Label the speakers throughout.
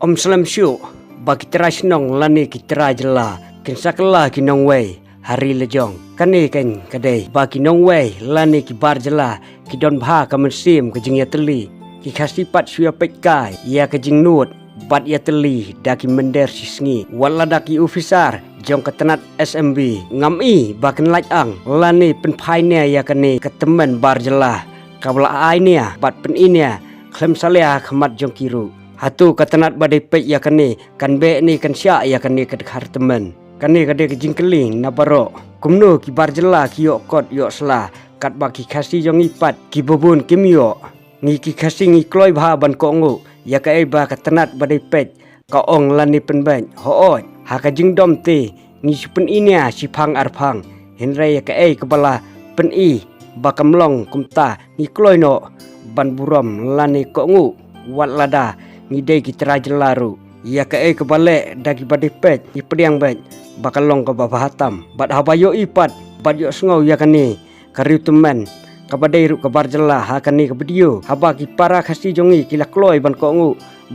Speaker 1: Om Salam Syuk bagi teras nong lani kitera jela kinsaklah kinong wei hari lejong kani kan kadai bagi nong wei lani ki bar jela ki don bha ka mensim ke jing ya teli ki khasipat suya pekai ya ke jing nut bat ya teli daki mender sisngi wala daki ofisar jong ketenat SMB ngami baken laj ang lani pen phainia ya kani ketemen bar jela kabla ainia bat pen inia klem salia khamat jong kiru hatu katanat badai pek ya kani kan be ni kan sya ya kani kedekar temen kani kade ke jingkeling na baro kumno ki bar jela ki yok kot yok sela kat baki khasi jong ipat ki bobun kimyo ngi ki khasi ngi kloi bha ban ko ngu ya ka ba katanat badai pek ka ong lani penben ho oi ha ka jingdom te ngi supen inia si phang arphang henre ya ka kebala pen i bakamlong kumta ngi kloi no ban burom lani ko ngu wat lada ngidai kita jelaru ia ke kebalik dagi badi pet di pediang bet bakalong ke bawah hatam bad habayo ipat bad yo sengau ya kani kariu teman kabadai ru kabar jela ha kani ke video habaki para khasi jongi kila kloi ban ko ngu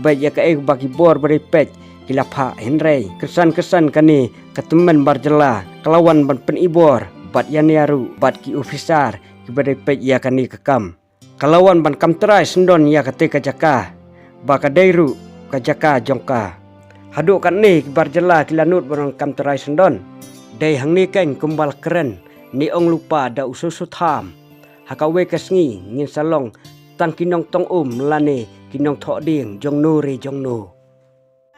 Speaker 1: bet ya ke bagi bor badi pet kila pha henrei kesan kani ke teman bar jela kelawan ban pen ibor bad yaniaru bad ki ofisar ki badi pet ya kani kekam kelawan ban kam terai sendon ya kate kajaka baka dairu kajaka jongka haduk kan ni kibar jela kilanut barang kam terai sendon dai hang ni kan kumbal keren ni ong lupa da ususu tham hakawe kasngi ngin salong tan kinong tong lane kinong thok ding jong no re jong no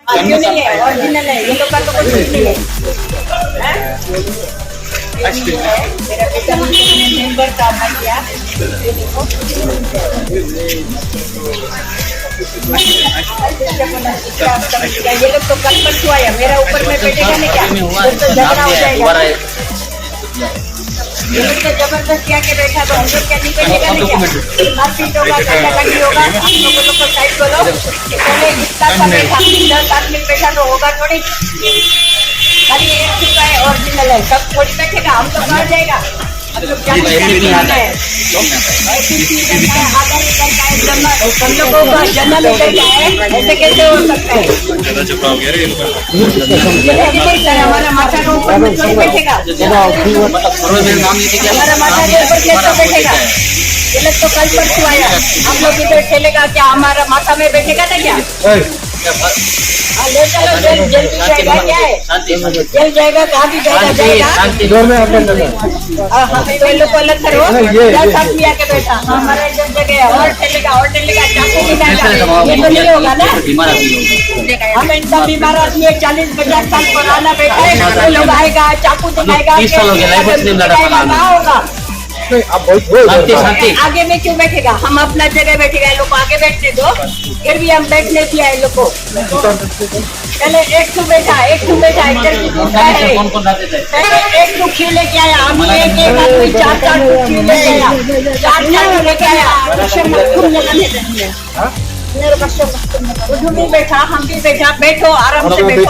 Speaker 2: original है ये लोग का तो कुछ नहीं है मेरा बेटा मेंबर का भैया ये देखो ये लोग तो कल परसों आया मेरा ऊपर में बैठेगा नहीं क्या तो झगड़ा हो जाएगा ये लोग तो जबरदस्त क्या के बैठा तो हम लोग क्या नहीं बैठेगा नहीं क्या मारपीट होगा झगड़ा लगी होगा हम लोगों को साइड करो पहले इतना सा बैठा 10 आदमी बैठा तो होगा थोड़ी खाली एक चुका है ओरिजिनल है सब थोड़ी बैठेगा हम तो कहाँ जाएगा हम लोग हम लोगों का जन्म बैठा है ऐसे कैसे हो सकता है हमारा माथा के ऊपर में थोड़ी बैठेगा हमारा माथा के ऊपर कैसे बैठेगा ये लोग तो कल परसों आया हम लोग इधर चलेगा क्या हमारा माथा में बैठेगा ना क्या ले चलो जेल भी जाएगा क्या है जेल जाएगा कहाँ भी जाएगा हाँ तो इन लोग को अलग करो 10 आदमी आके बैठा हमारा जब जगह और चलेगा चाकू भी जाएगा ये तो नहीं होगा ना हम इतना बीमार आदमी 40-50 साल पुराना बैठा है लोग आएगा चाकू दिखाएगा कहाँ होगा आगे में क्यों बैठेगा हम अपना जगह बैठेगा लोग आगे बैठने दो फिर भी हम बैठने दिया है लोग को पहले एक तो बैठा इधर एक तो खी लेके आया हम एक आदमी 4 खी लेके आया 4 लेके आया भी बैठा हम भी बैठा बैठो आराम से बैठो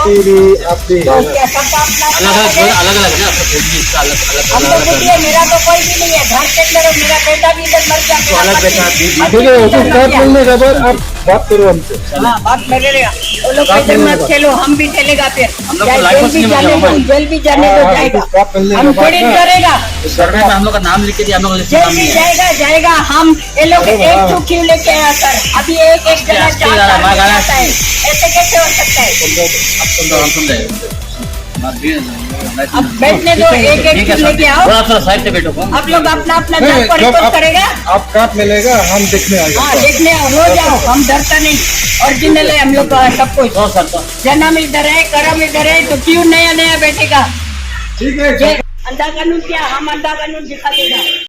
Speaker 2: मेरा तो कोई भी नहीं है घर के अंदर मेरा बेटा भी इधर मर गया बात करो हमसे बात लगेगा वो लोग इधर मत खेलो हम भी खेलेगा फिर जेल भी जाने को जाएगा हम थोड़ी करेगा
Speaker 3: हम लोग का नाम लिख के दिया हम लोग
Speaker 2: जेल भी जाएगा हम ये लोग एक तो क्यों लेके आया सर अभी एक जगह जाता है ऐसे कैसे हो सकता है अब बैठने दो एक लेके आओ
Speaker 3: साइड से बैठो
Speaker 2: आप लोग अपना रिपोर्ट करेगा
Speaker 4: आप काट मिलेगा हम देखने आएंगे
Speaker 2: हाँ देखने हो जाओ हम डरता नहीं ओरिजिनल है हम लोग का सब कुछ जन्म इधर है कर्म इधर है तो क्यों नया बैठेगा
Speaker 4: ठीक है
Speaker 2: अंधा कानून क्या हम अंधा कानून दिखा देगा